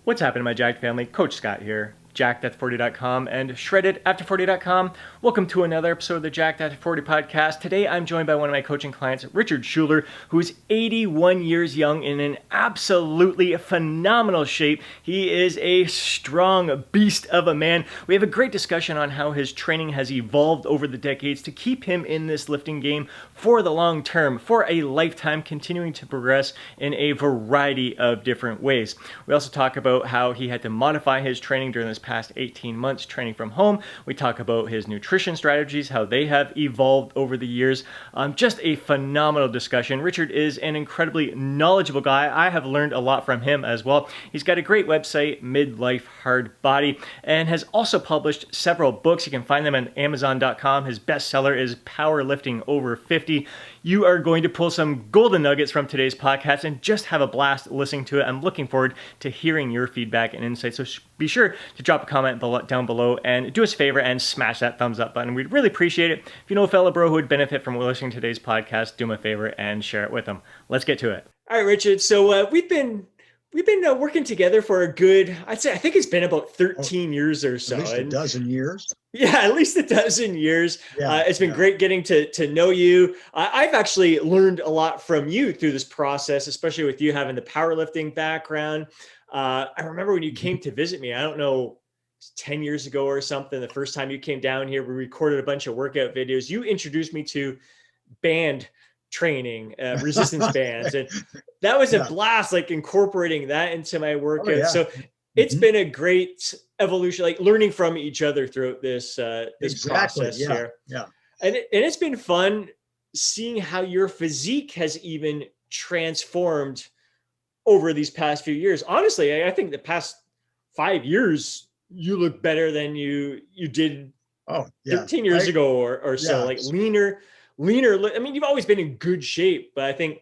What's happening, my Jacked family? Coach Scott here, jackedafter40.com and shreddedafter40.com. Welcome to another episode of the Jacked After 40 podcast. Today I'm joined by one of my coaching clients, Richard Schuller, who is 81 years young and in absolutely phenomenal shape. He is a strong beast of a man. We have a great discussion on how his training has evolved over the decades to keep him in this lifting game for the long term, for a lifetime, continuing to progress in a variety of different ways. We also talk about how he had to modify his training during this past 18 months training from home. We talk about his nutrition strategies, how they have evolved over the years. Just a phenomenal discussion. Richard is an incredibly knowledgeable guy. I have learned a lot from him as well. He's got a great website, Midlife Hard Body, and has also published several books. You can find them on Amazon.com. His bestseller is Powerlifting Over 50. You are going to pull some golden nuggets from today's podcast and just have a blast listening to it. I'm looking forward to hearing your feedback and insights. So be sure to drop a comment down below and do us a favor and smash that thumbs up button. We'd really appreciate it. If you know a fellow bro who would benefit from listening to today's podcast, do him a favor and share it with them. Let's get to it. All right, Richard. So we've been working together for a good, I think it's been about 13 years or so. At least a dozen years. Yeah, at least a dozen years. It's been great getting to know you. I've actually learned a lot from you through this process, especially with you having the powerlifting background. I remember when you came to visit me, I don't know, 10 years ago or something, the first time you came down here, we recorded a bunch of workout videos. You introduced me to band training, resistance bands. And that was a blast, like incorporating that into my workout. Oh, yeah. So it's been a great evolution, like learning from each other throughout this process here. Yeah. And it's been fun seeing how your physique has even transformed over these past few years. Honestly, I think the past 5 years, you look better than you did 13 years ago or so, like leaner. I mean, you've always been in good shape, but I think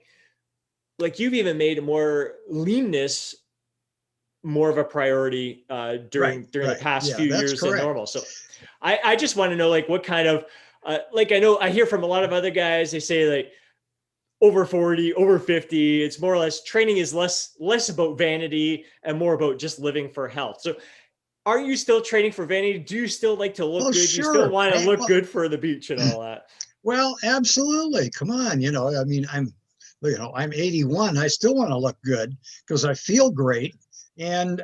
like you've even made more leanness more of a priority during the past few years than normal. So I just want to know, like, what kind of like, I know I hear from a lot of other guys, they say like over 40, over 50, it's more or less training is less about vanity and more about just living for health. So are you still training for vanity? Do you still like to look good? Sure. You still want to look good for the beach and all that? Well, absolutely. Come on. I mean, I'm 81. I still want to look good because I feel great. And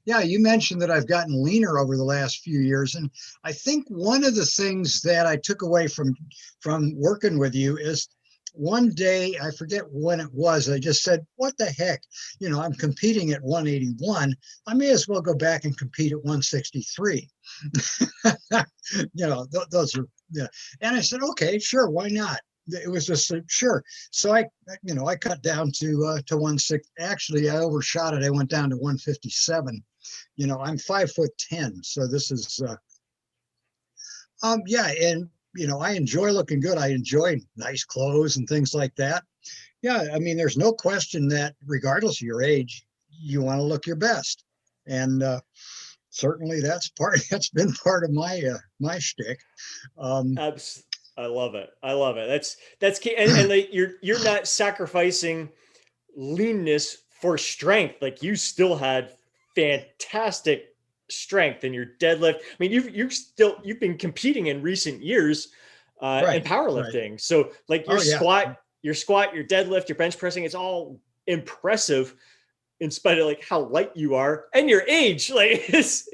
you mentioned that I've gotten leaner over the last few years. And I think one of the things that I took away from working with you is one day, I forget when it was, I just said, what the heck? I'm competing at 181. I may as well go back and compete at 163. Those are, And I said, okay, sure, why not? It was just sure. So I cut down to 160. Actually, I overshot it. I went down to 157. I'm 5'10", so this is and I enjoy looking good. I enjoy nice clothes and things like that. Yeah, I mean, there's no question that regardless of your age, you want to look your best, and certainly that's been part of my shtick. I love it. That's key. And like you're not sacrificing leanness for strength. Like you still had fantastic strength in your deadlift. I mean, you've been competing in recent years in powerlifting. Right. So like your squat, your deadlift, your bench pressing, it's all impressive in spite of like how light you are and your age. Like it's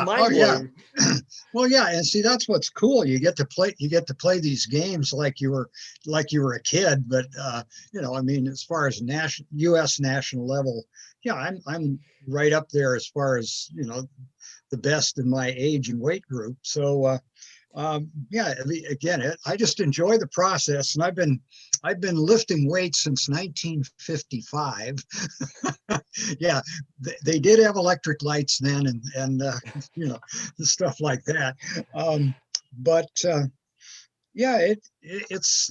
mind blowing. Well, and see, that's what's cool. You get to play these games like you were a kid, but I mean, as far as U.S. national level, I'm right up there as far as the best in my age and weight group. So again, I just enjoy the process, and I've been lifting weights since 1955. They did have electric lights then, and stuff like that.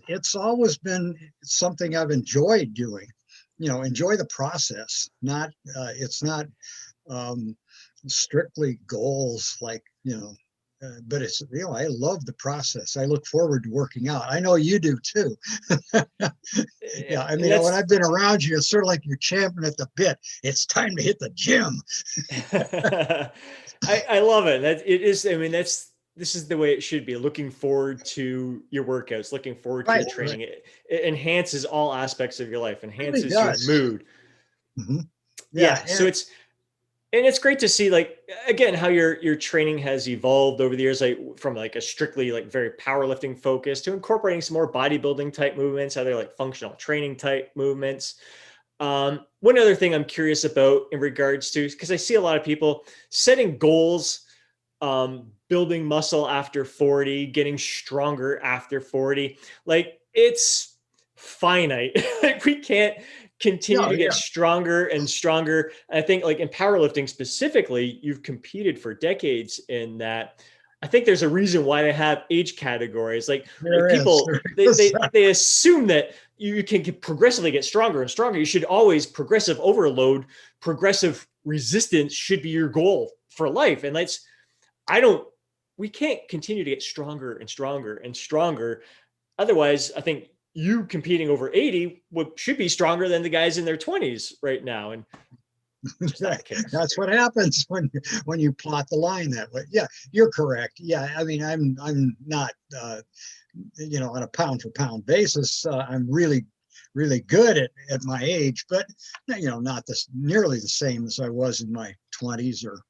It's always been something I've enjoyed doing. Enjoy the process. It's not strictly goals like but it's, I love the process. I look forward to working out. I know you do too. Yeah, I mean, when That's I've been around you, it's sort of like you're champing at the bit. It's time to hit the gym. I love it. That it is. I mean, this is the way it should be. Looking forward to your workouts, looking forward to your Right, right. training. It enhances all aspects of your life, It really enhances your does. mood. Hmm. Yeah, Yeah. So it's great to see, like, again, how your training has evolved over the years, like from like a strictly like very powerlifting focus to incorporating some more bodybuilding type movements, other like functional training type movements. One other thing I'm curious about in regards to, because I see a lot of people setting goals, building muscle after 40, getting stronger after 40. Like, it's finite. Like, we can't continue yeah, to get yeah. stronger and stronger. I think, like in powerlifting specifically, you've competed for decades in that. I think there's a reason why they have age categories. Like There is. people, There they is. they they assume that you can progressively get stronger and stronger. You should always progressive overload, progressive resistance should be your goal for life. And that's, I don't, we can't continue to get stronger and stronger and stronger. Otherwise, I think you competing over 80 should be stronger than the guys in their 20s right now. And just not the case. That's what happens when you plot the line that way. Yeah, you're correct. Yeah, I mean, I'm not, on a pound for pound basis. I'm really good at my age, but not this nearly the same as I was in my 20s or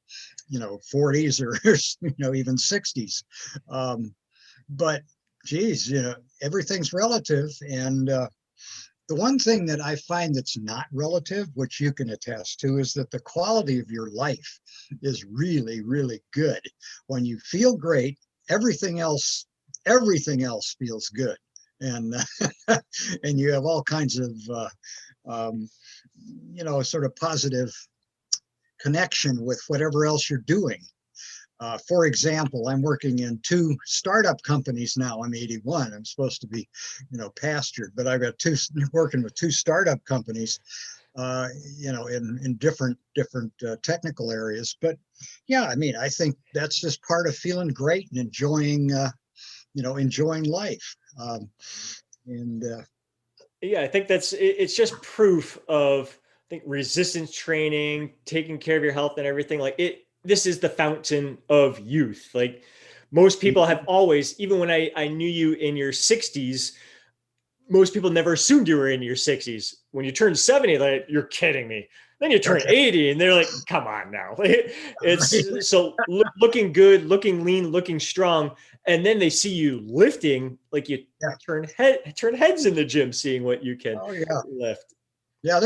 40s or even 60s. But geez, everything's relative, and the one thing that I find that's not relative, which you can attest to, is that the quality of your life is really, really good. When you feel great, everything else, everything else feels good. And and you have all kinds of sort of positive connection with whatever else you're doing. For example, I'm working in two startup companies now. I'm 81. I'm supposed to be, pastured, but I've got working with two startup companies, in different technical areas. But yeah, I mean, I think that's just part of feeling great and enjoying life. And Yeah, I think it's just proof of, I think, resistance training, taking care of your health and everything. Like, this is the fountain of youth. Like, most people have always, even when I knew you in your 60s, most people never assumed you were in your 60s. When you turn 70, like, you're kidding me. Then you turn okay, 80 and they're like, come on now. right. It's so looking good, looking lean, looking strong. And then they see you lifting, like you Yeah. turn heads in the gym, seeing what you can Oh yeah. lift. Yeah,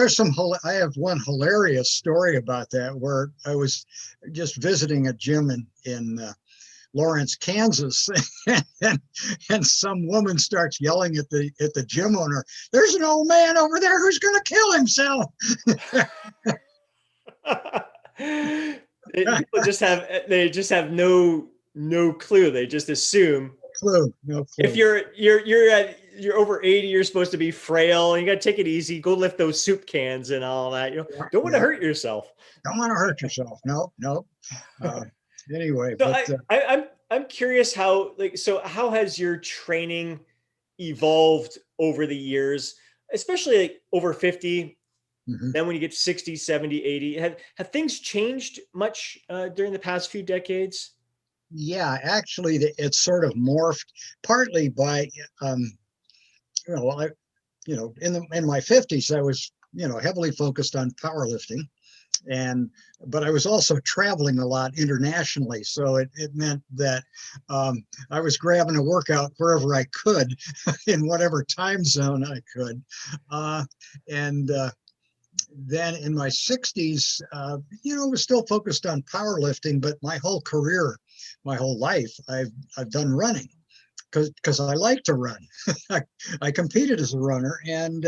I have one hilarious story about that where I was just visiting a gym in Lawrence, Kansas, and, and some woman starts yelling at the gym owner, "There's an old man over there who's going to kill himself." People just have no clue. They just assume Clue, no if clue. you're over 80, you're supposed to be frail and you got to take it easy. Go lift those soup cans and all that. Yeah, Don't want to yeah. hurt yourself. Don't want to hurt yourself. No, no. Anyway, So but I'm curious how, like, so how has your training evolved over the years, especially like over 50, mhm. then when you get 60, 70, 80, have things changed much during the past few decades? Yeah, actually, it's sort of morphed partly by um, well, in my 50s, I was heavily focused on powerlifting, and but I was also traveling a lot internationally, so it meant that I was grabbing a workout wherever I could in whatever time zone I could, and then in my 60s, was still focused on powerlifting, but my whole career, my whole life, I've done running because I like to run. I competed as a runner, and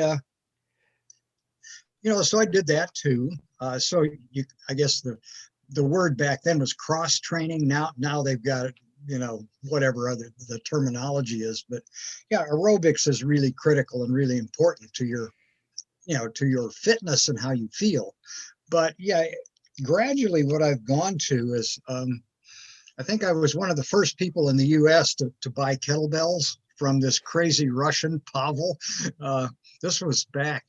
so I did that too. So I guess the word back then was cross training. Now they've got whatever other the terminology is, but yeah, aerobics is really critical and really important to your fitness and how you feel. But yeah, gradually what I've gone to is I think I was one of the first people in the U.S. to buy kettlebells from this crazy Russian, Pavel. This was back,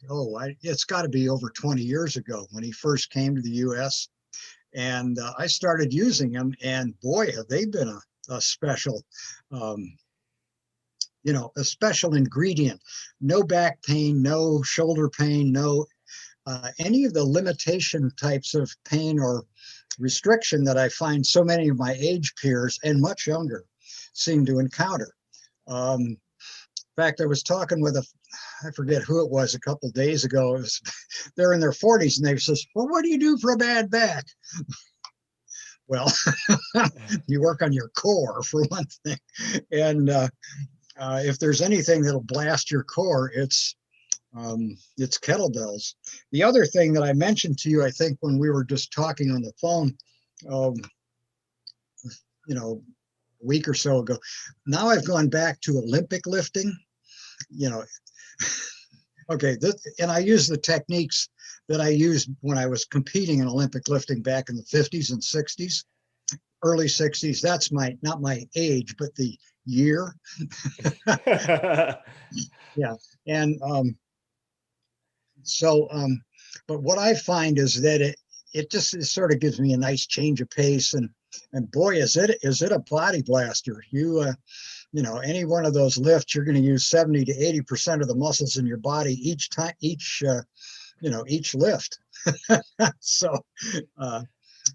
it's got to be over 20 years ago when he first came to the U.S. And I started using them, and boy, have they been a special, um, a special ingredient. No back pain, no shoulder pain, no any of the limitation types of pain or restriction that I find so many of my age peers and much younger seem to encounter. In fact, I was talking with I forget who it was a couple of days ago. They're in their 40s and they says, well, what do you do for a bad back? Well, you work on your core for one thing. And if there's anything that'll blast your core, it's kettlebells. The other thing that I mentioned to you, I think when we were just talking on the phone, um, a week or so ago, now I've gone back to Olympic lifting, you know, okay, and I use the techniques that I used when I was competing in Olympic lifting back in the 50s and 60s, early 60s. That's not my age, but the year. Yeah. And but what I find is that it sort of gives me a nice change of pace, and boy, is it a body blaster. Any one of those lifts, you're going to use 70 to 80% of the muscles in your body each time, each lift. So,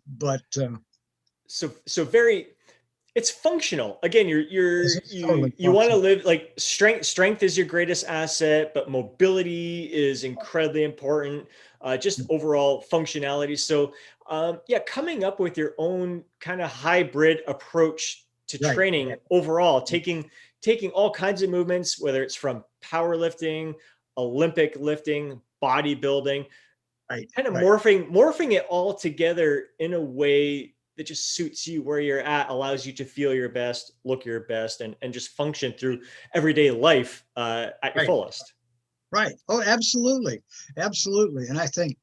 but so very, it's functional. Again, totally you want to functional. live like strength is your greatest asset, but mobility is incredibly important. Just overall functionality. So yeah, coming up with your own kind of hybrid approach to Right. training overall, taking all kinds of movements, whether it's from powerlifting, Olympic lifting, bodybuilding, Right. kind of Right. morphing it all together in a way that just suits you where you're at, allows you to feel your best, look your best, and just function through everyday life at your Right. fullest. Right. Oh, absolutely. Absolutely. And I think,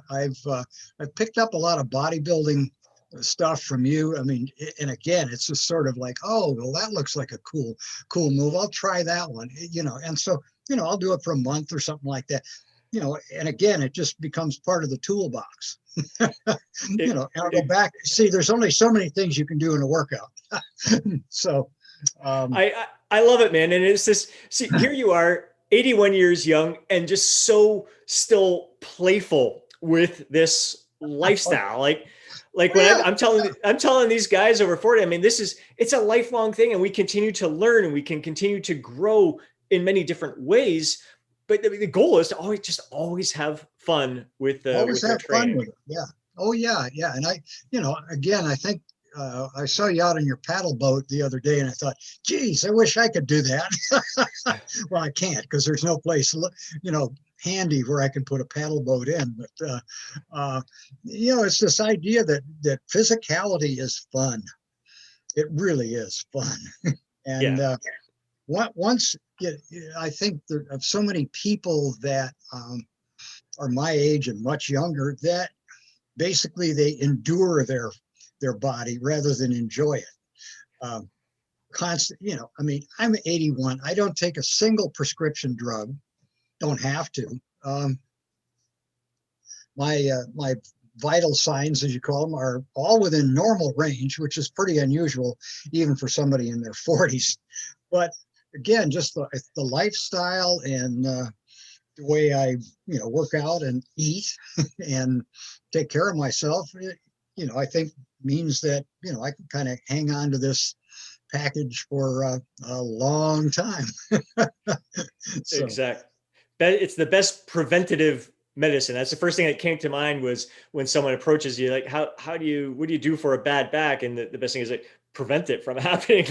I've picked up a lot of bodybuilding stuff from you. I mean, and again, it's just sort of like, oh, well, that looks like a cool move. I'll try that one, and so, I'll do it for a month or something like that, and again, it just becomes part of the toolbox. It, And I'll go back. See, there's only so many things you can do in a workout. So, I love it, man. And it's this, see, here you are, 81 years young and just so still playful with this oh, lifestyle. Like when yeah, I'm telling these guys over 40, I mean, it's a lifelong thing, and we continue to learn and we can continue to grow in many different ways. But the goal is to always have fun always with our have fun training. with it. Yeah. Oh, yeah. Yeah. And again, I think I saw you out on your paddle boat the other day, and I thought, geez, I wish I could do that. Well, I can't because there's no place, handy where I can put a paddle boat in. But, it's this idea that physicality is fun. It really is fun. And Yeah. once, I think there are so many people that are my age and much younger that basically they endure their body rather than enjoy it. Um, Constant, I mean, I'm 81. I don't take a single prescription drug. Don't have to. Um, my vital signs, as you call them, are all within normal range, which is pretty unusual even for somebody in their 40s. But again, just the lifestyle and the way I, work out and eat and take care of myself, I think means that, I can kind of hang on to this package for a long time. So, Exactly. It's the best preventative medicine. That's the first thing that came to mind was when someone approaches you, like, what do you do for a bad back? And the best thing is like prevent it from happening.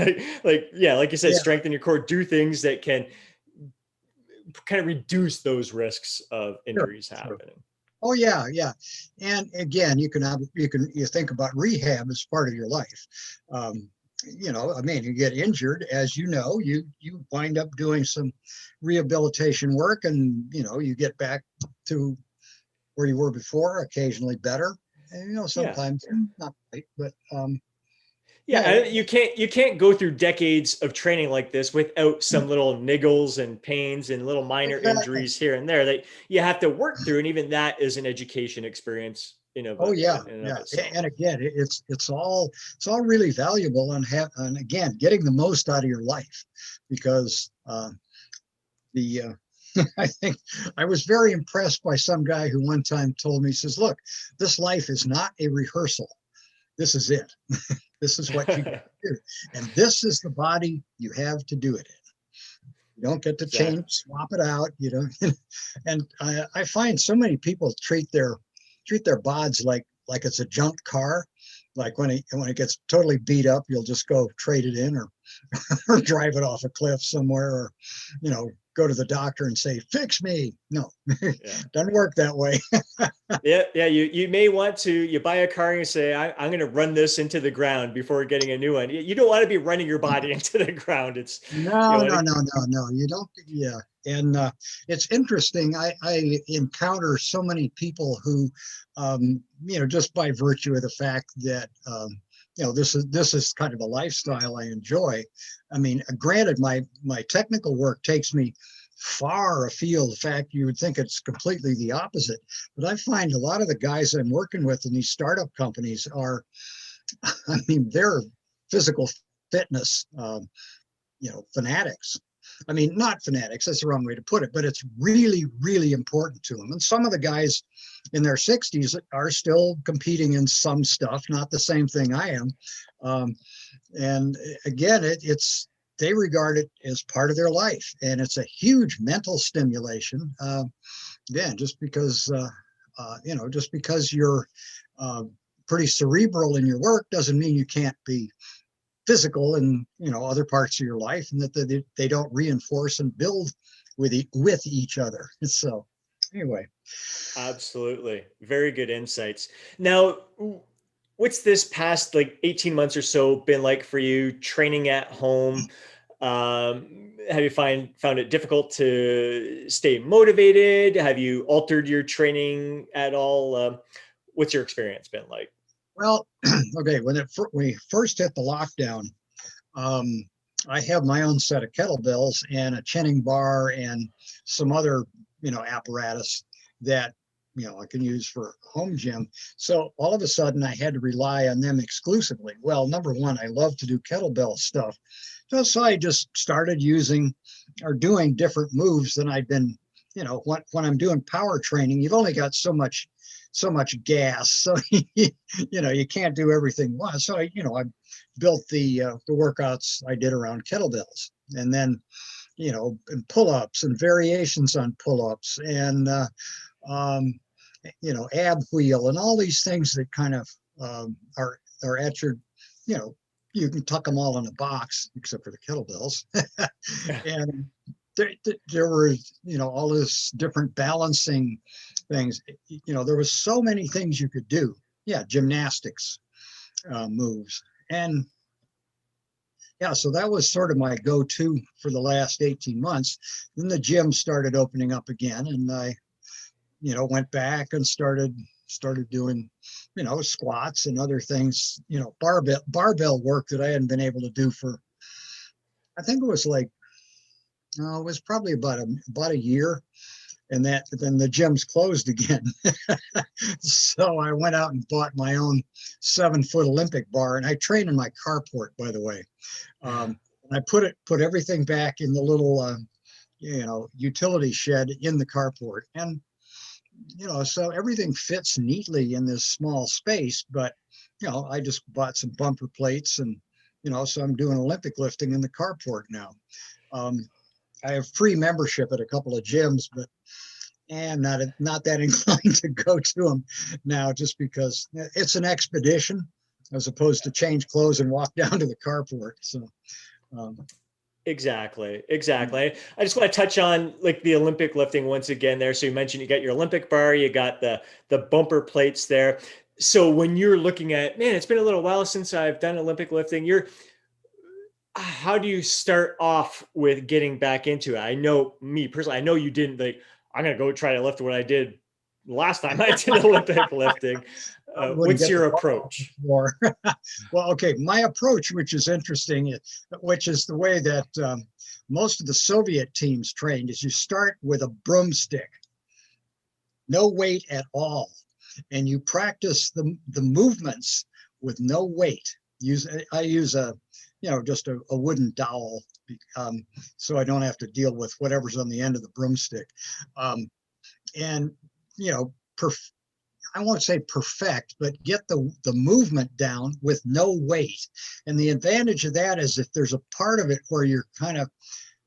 Yeah, like you said, yeah, strengthen your core, do things that can kind of reduce those risks of sure, injuries sure. happening. Oh yeah, yeah. And again, you think about rehab as part of your life. Um, I mean, you get injured, as you wind up doing some rehabilitation work, and you get back to where you were before, occasionally better, and Yeah. sometimes not quite, but Yeah, Yeah, and you can't go through decades of training like this without some little niggles and pains and little minor exactly. injuries here and there that you have to work through, and even that is an education experience Oh yeah, in and of yeah. itself. And again, it's all really valuable, and again, getting the most out of your life, because the I think I was very impressed by some guy who one time told me, he says, "Look, this life is not a rehearsal. This is it. This is what you got to do, and this is the body you have to do it in. You don't get to change, Exactly. swap it out. You know." And I find so many people treat their bods like it's a junk car. Like when it gets totally beat up, you'll just go trade it in, or drive it off a cliff somewhere, or go to the doctor and say, "Fix me." No, Yeah. doesn't work that way. Yeah, yeah. You may want to you buy a car and you say, I'm going to run this into the ground before getting a new one. You don't want to be running your body into the ground. It's you No, want no, to no, no, no. You don't. Yeah, and it's interesting. I encounter so many people who, just by virtue of the fact that this is kind of a lifestyle I enjoy. I mean, granted, my technical work takes me far afield. In fact, you would think it's completely the opposite. But I find a lot of the guys I'm working with in these startup companies are, I mean, they're physical fitness. Fanatics. I mean, not fanatics, that's the wrong way to put it, but it's really, really important to them. And some of the guys in their 60s are still competing in some stuff, not the same thing I am. Um, and again, they regard it as part of their life, and it's a huge mental stimulation. Again, just because you're uh, pretty cerebral in your work doesn't mean you can't be physical and other parts of your life, and that they don't reinforce and build with each other. So anyway. absolutely. Very good insights. Now, what's this past like 18 months or so been like for you training at home? Have you found it difficult to stay motivated? Have you altered your training at all? What's your experience been like? Well, okay, when we first hit the lockdown, um, I have my own set of kettlebells and a chinning bar and some other apparatus that I can use for home gym. So all of a sudden I had to rely on them exclusively. Well, number one, I love to do kettlebell stuff. So I just started using or doing different moves than I'd been, when I'm doing power training, you've only got so much gas. So you can't do everything once. So I built the workouts I did around kettlebells, and then and pull-ups and variations on pull-ups, and um, ab wheel, and all these things that kind of are at your, you know, you can tuck them all in a box except for the kettlebells. And there were, all this different balancing things. There was so many things you could do. Yeah, gymnastics moves. And yeah, so that was sort of my go-to for the last 18 months. Then the gym started opening up again, and I went back and started doing squats and other things, barbell work that I hadn't been able to do for, I think it was like, it was probably about a year. And then the gyms closed again. So I went out and bought my own 7-foot Olympic bar, and I train in my carport, by the way. And I put everything back in the little utility shed in the carport, and so everything fits neatly in this small space. But I just bought some bumper plates, and so I'm doing Olympic lifting in the carport now. um, I have free membership at a couple of gyms, but and not that inclined to go to them now, just because it's an expedition as opposed to change clothes and walk down to the carport. So um, Exactly, exactly. I just want to touch on like the Olympic lifting once again there. So you mentioned you got your Olympic bar, you got the bumper plates there. So when you're looking at, man, it's been a little while since I've done Olympic lifting, how do you start off with getting back into it? I know me personally, I know you didn't like, I'm gonna go try to lift what I did last time I did Olympic lifting. Wouldn't What's get the your bar off the approach? floor. Well, okay, my approach, which is interesting, which is the way that most of the Soviet teams trained, is you start with a broomstick, no weight at all, and you practice the movements with no weight. I use just a wooden dowel, so I don't have to deal with whatever's on the end of the broomstick, and you know, I won't say perfect, but get the movement down with no weight. And the advantage of that is if there's a part of it where you're kind of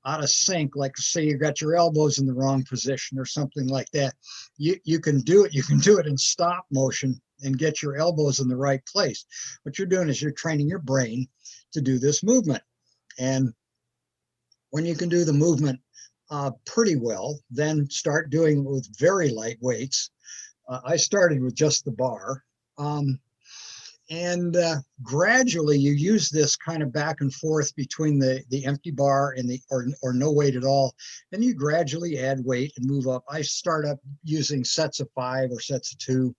out of sync, like say you got your elbows in the wrong position or something like that, you can do it. You can do it in stop motion and get your elbows in the right place. What you're doing is you're training your brain to do this movement. And when you can do the movement pretty well, then start doing it with very light weights. I started with just the bar. And gradually you use this kind of back and forth between the empty bar and or no weight at all. And you gradually add weight and move up. I start up using sets of 5 or sets of 2.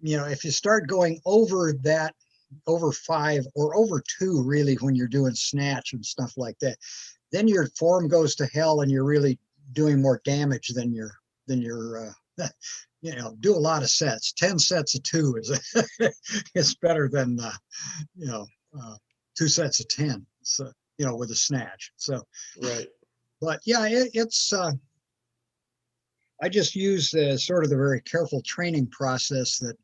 If you start going over 5 or over 2, really, when you're doing snatch and stuff like that, then your form goes to hell and you're really doing more damage than you're do a lot of sets. 10 sets of 2 is better than 2 sets of 10, so with a snatch. So Right. But yeah, it's I just use sort of the very careful training process that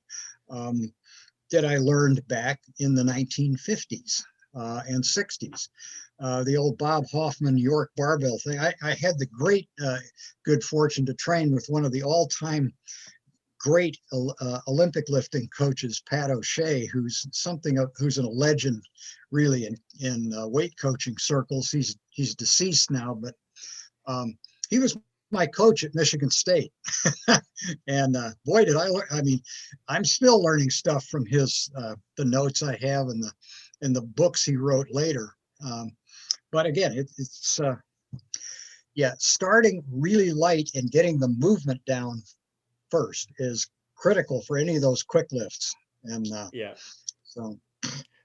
I learned back in the 1950s and 60s. The old Bob Hoffman York barbell thing. I had the great good fortune to train with one of the all-time great Olympic lifting coaches, Pat O'Shea, who's a legend really in weight coaching circles. He's deceased now, but he was my coach at Michigan State. And boy, did I learn. I mean, I'm still learning stuff from his the notes I have and the books he wrote later. But again, it's starting really light and getting the movement down first is critical for any of those quick lifts. And so.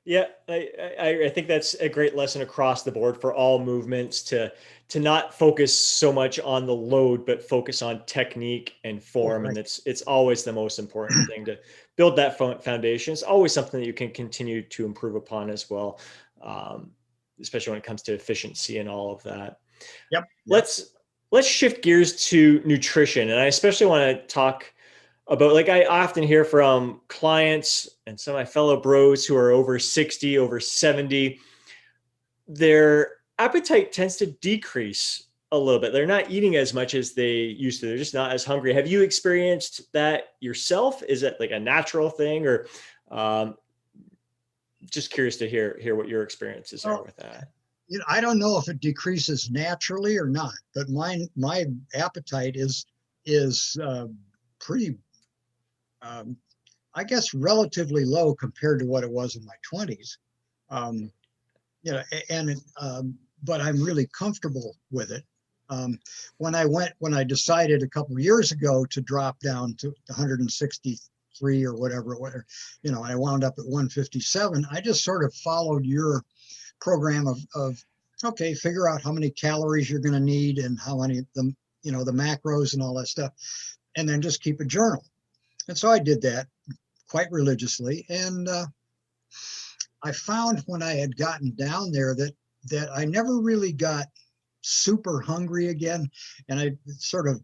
Yeah, I think that's a great lesson across the board for all movements to not focus so much on the load, but focus on technique and form. Right. And it's always the most important thing to build that foundation. It's always something that you can continue to improve upon as well, especially when it comes to efficiency and all of that. Yep. Let's shift gears to nutrition. And I especially want to talk about, like, I often hear from clients and some of my fellow bros who are over 60, over 70, their appetite tends to decrease a little bit. They're not eating as much as they used to. They're just not as hungry. Have you experienced that yourself? Is it like a natural thing, or just curious to hear what your experiences are with that? I don't know if it decreases naturally or not, but my appetite is pretty, I guess, relatively low compared to what it was in my 20s. But I'm really comfortable with it. When I decided a couple of years ago to drop down to 163 or whatever, and I wound up at 157, I just sort of followed your program of okay, figure out how many calories you're going to need and how many the macros and all that stuff, and then just keep a journal. And so I did that quite religiously, and I found when I had gotten down there that I never really got super hungry again. And I sort of,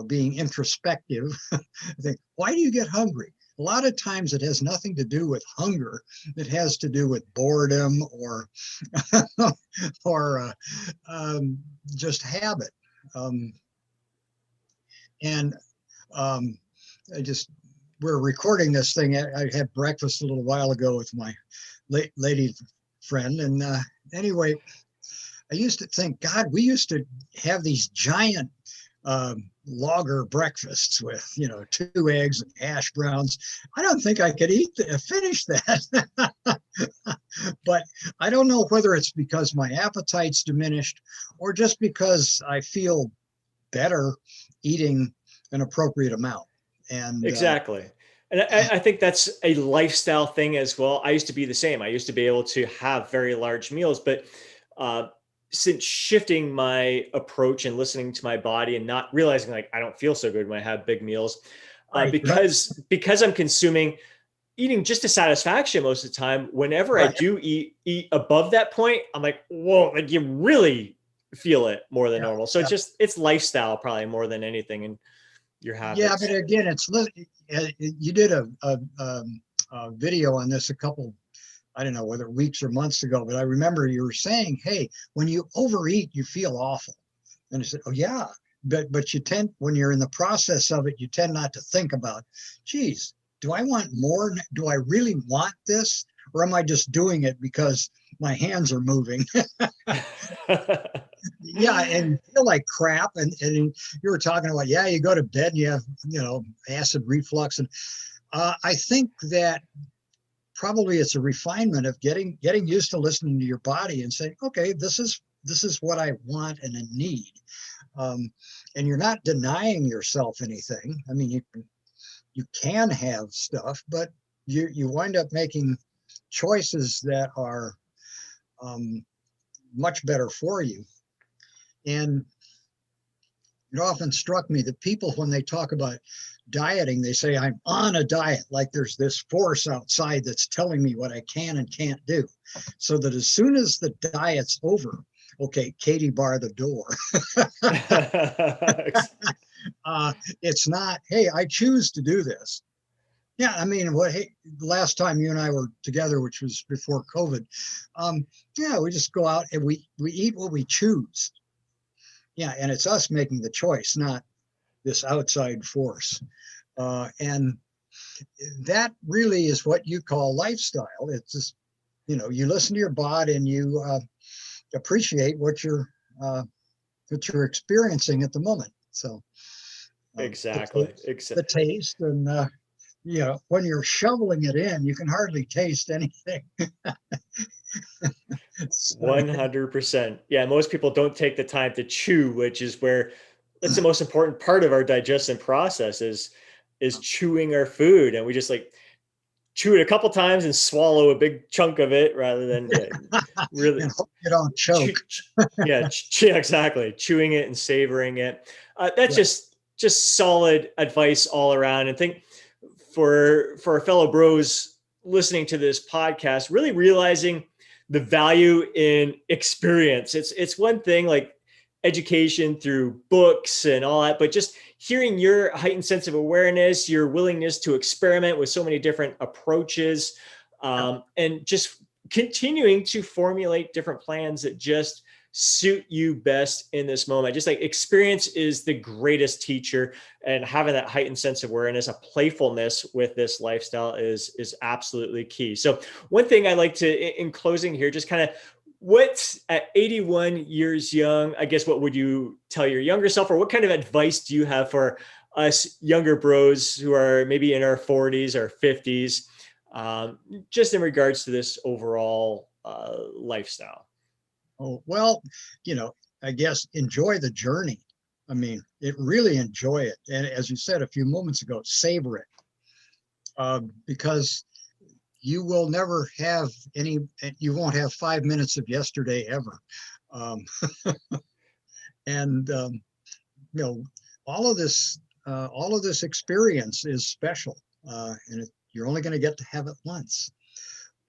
being introspective, I think, why do you get hungry? A lot of times it has nothing to do with hunger. It has to do with boredom or just habit. We're recording this thing. I had breakfast a little while ago with my lady friend. And anyway, I used to think, God, we used to have these giant lager breakfasts with 2 eggs and hash browns. I don't think I could finish that. But I don't know whether it's because my appetite's diminished or just because I feel better eating an appropriate amount. And Exactly. And I think that's a lifestyle thing as well. I used to be the same. I used to be able to have very large meals, but uh, since shifting my approach and listening to my body and not realizing like I don't feel so good when I have big meals, right, because I'm consuming eating just to satisfaction most of the time. Whenever I right, do eat above that point, I'm like, whoa, like you really feel it more than yeah, normal. So yeah, it's lifestyle probably more than anything and your yeah. But habits. again, you did a video on this a couple, I don't know whether weeks or months ago, but I remember you were saying, hey, when you overeat, you feel awful. And I said, oh yeah, but you tend, when you're in the process of it, you tend not to think about, geez, do I want more? Do I really want this? Or am I just doing it because my hands are moving? Yeah, and you feel like crap. And you were talking about, yeah, you go to bed and you have, acid reflux. And I think that probably it's a refinement of getting used to listening to your body and saying, okay, this is what I want and I need. Um, and you're not denying yourself anything. I mean, you can have stuff, but you wind up making choices that are um, much better for you. And it often struck me that people, when they talk about dieting, they say, I'm on a diet, like there's this force outside that's telling me what I can and can't do. So that as soon as the diet's over, okay, Katie, bar the door. uh, it's not, hey, I choose to do this. Yeah, I mean, hey, the last time you and I were together, which was before COVID, yeah, we just go out and we eat what we choose. Yeah, and it's us making the choice, not this outside force. And that really is what you call lifestyle. It's just, you listen to your body and you appreciate uh, what you're experiencing at the moment. So the Exactly. taste, the taste, and when you're shoveling it in, you can hardly taste anything. So, 100%. Yeah, most people don't take the time to chew, which is where that's the most important part of our digestion process is chewing our food, and we just like chew it a couple times and swallow a big chunk of it rather than yeah, really and hope you don't chew, choke. yeah, exactly. Chewing it and savoring it. That's Yeah. just solid advice all around. And think for our fellow bros listening to this podcast, really realizing the value in experience. It's one thing like education through books and all that, but just hearing your heightened sense of awareness, your willingness to experiment with so many different approaches, Yeah. and just continuing to formulate different plans that just suit you best in this moment. Just like experience is the greatest teacher, and having that heightened sense of awareness, a playfulness with this lifestyle is absolutely key. So one thing I like to, in closing here, just kind of what's at 81 years young, I guess, what would you tell your younger self, or what kind of advice do you have for us younger bros who are maybe in our 40s or 50s, just in regards to this overall lifestyle? Oh, well, I guess enjoy the journey. I mean, really enjoy it. And as you said a few moments ago, savor it, because you will never have you won't have 5 minutes of yesterday ever. Um, and, you know, all of this experience is special. And you're only going to get to have it once,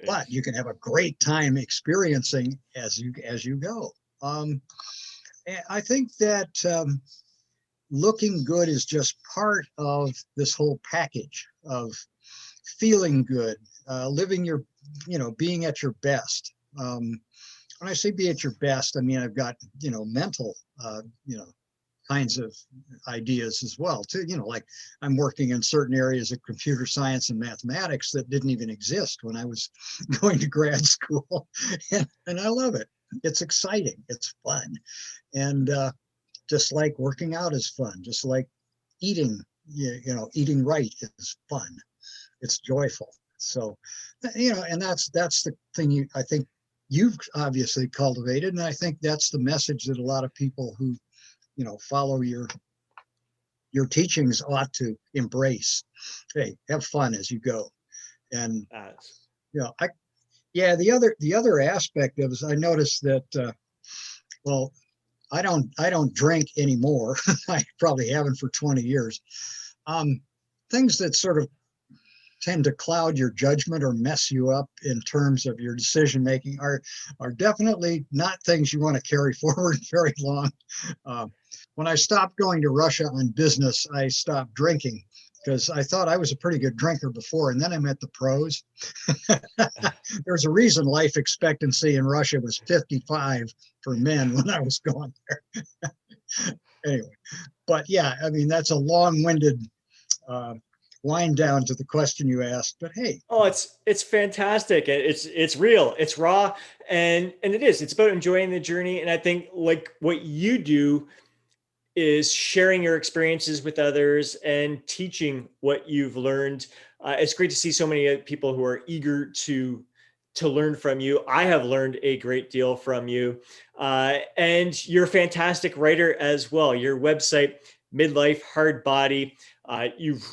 but you can have a great time experiencing as you go. Um, I think that looking good is just part of this whole package of feeling good, living being at your best. When I say be at your best, I mean I've got mental, kinds of ideas as well too. Like I'm working in certain areas of computer science and mathematics that didn't even exist when I was going to grad school, and I love it. It's exciting. It's fun, and just like working out is fun. Just like eating, eating right is fun. It's joyful. So, and that's the thing I think you've obviously cultivated, and I think that's the message that a lot of people who follow your your teachings ought to embrace. Hey, have fun as you go. And Uh, you know, yeah, the other aspect of it is I noticed that well, I don't drink anymore. I probably haven't for 20 years. Um, Things that sort of tend to cloud your judgment or mess you up in terms of your decision making are definitely not things you want to carry forward very long. Uh, when I stopped going to Russia on business, I stopped drinking because I thought I was a pretty good drinker before, and then I met the pros. There's a reason life expectancy in Russia was 55 for men when I was going there. Anyway, but yeah, I mean that's a long-winded uh, wind down to the question you asked. But hey, Oh, it's fantastic. And it's real. It's raw, and it is. It's about enjoying the journey. And I think like what you do is sharing your experiences with others and teaching what you've learned. It's great to see so many people who are eager to learn from you. I have learned a great deal from you, and you're a fantastic writer as well. Your website, Midlife Hard Body. You've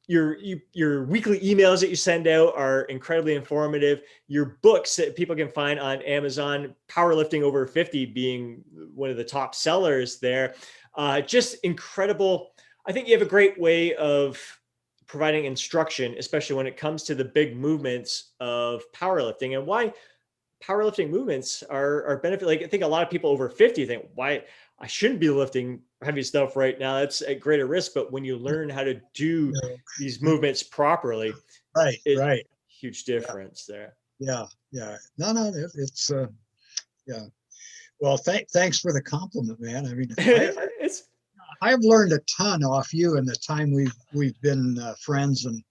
your weekly emails that you send out are incredibly informative. Your books that people can find on Amazon, Powerlifting Over 50 being one of the top sellers there, just incredible. I think you have a great way of providing instruction, especially when it comes to the big movements of powerlifting and why powerlifting movements are benefit. Like I think a lot of people over 50 think, why I shouldn't be lifting heavy stuff right now. That's at greater risk. But when you learn how to do you know, these movements properly, right, it right, huge yeah, difference there. yeah, yeah. No, no, it's yeah. Well, thanks for the compliment, man. I mean, It's I've learned a ton off you in the time we've been friends and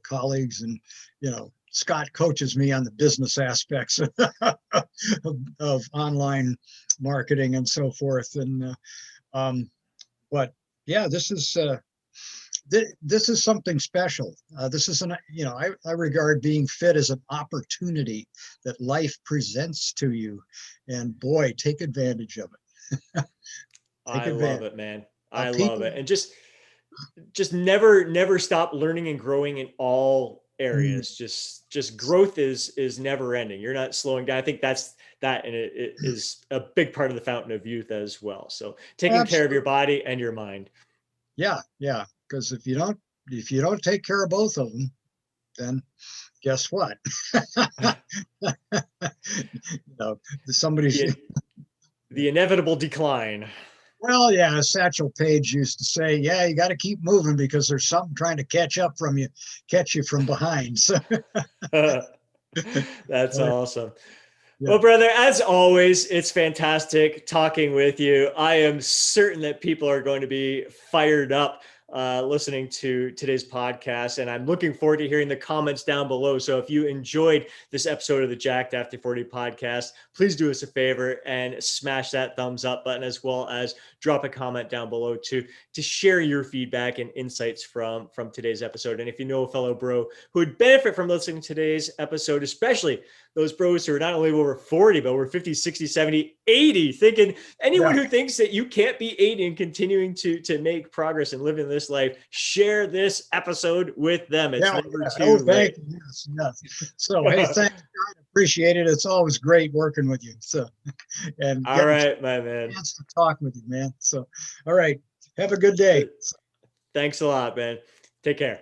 colleagues, and Scott coaches me on the business aspects of online marketing and so forth. And um, but yeah, this is something special. This is I regard being fit as an opportunity that life presents to you, and boy, take advantage of it. Take I love advantage. it, man. I love People. it. And just never stop learning and growing in all Mm, areas. Just growth is never ending. You're not slowing down. I think that's that, and it is a big part of the fountain of youth as well. So taking care of your absolutely. body and your mind. Yeah, yeah. Because if you don't take care of both of them, then guess what? Somebody's. the the inevitable decline. Well, yeah, Satchel Paige used to say, "Yeah, you got to keep moving because there's something trying to catch you from behind." So, That's awesome. yeah, Well, brother, as always, it's fantastic talking with you. I am certain that people are going to be fired up listening to today's podcast, and I'm looking forward to hearing the comments down below. So, if you enjoyed this episode of the Jacked After 40 podcast, please do us a favor and smash that thumbs up button, as well as drop a comment down below to share your feedback and insights from today's episode. And if you know a fellow bro who would benefit from listening to today's episode, especially those bros who are not only over 40, but over 50, 60, 70, 80, thinking anyone yeah. who thinks that you can't be 80 and continuing to make progress and live in this life, share this episode with them. It's Yeah, never yeah. Oh, too thank late. you. Yes, yes. So, hey, thanks, Scott. Appreciate it. It's always great working with you. So, and All getting right, my a man. chance to talk with you, man. So, all right. Have a good day. Thanks a lot, man. Take care.